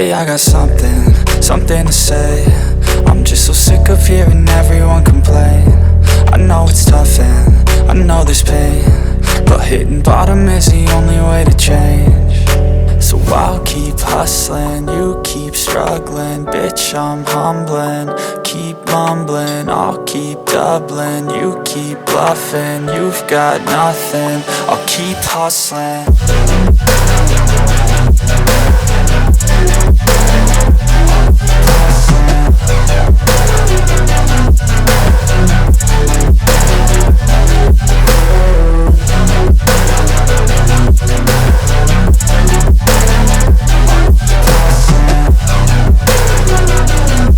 Lately I got something to say. I'm just so sick of hearing everyone complain. I know it's tough and I know there's pain, but hitting bottom is the only way to change. So I'll keep hustling, you keep struggling. Bitch, I'm humbling, keep mumbling. I'll keep doubling, you keep bluffing. You've got nothing, I'll keep hustling.